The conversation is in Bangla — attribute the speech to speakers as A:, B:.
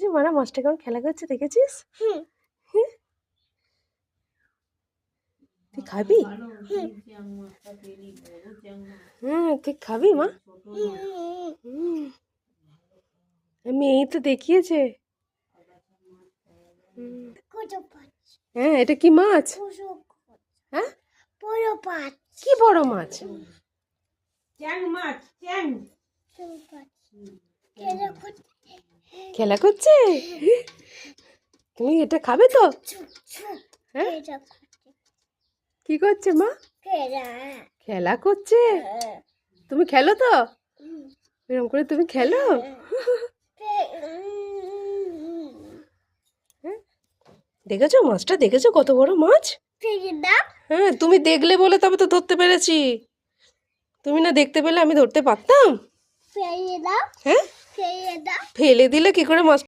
A: যে মারা মাছটা কেমন খেলা করছে দেখেছিস? তুই খাবি? তুই খাবি মা? আমি এই তো দেখিয়েছে। হ্যাঁ, এটা কি মাছ? হ্যাঁ, কি বড় মাছ? খেলা করছে। তুমি এটা খাবে তো? হ্যাঁ, কি করছে মা? খেলা করছে। তুমি খেলো তো? এরকম করে তুমি খেলো? দেখেছো মাছটা? দেখেছো কত বড় মাছ? হ্যাঁ, তুমি দেখলে বলে তবে তো ধরতে পেরেছি। তুমি না দেখতে পেলে আমি ধরতে পারতাম? হ্যাঁ, ফেলে দিলে কি করে মাছ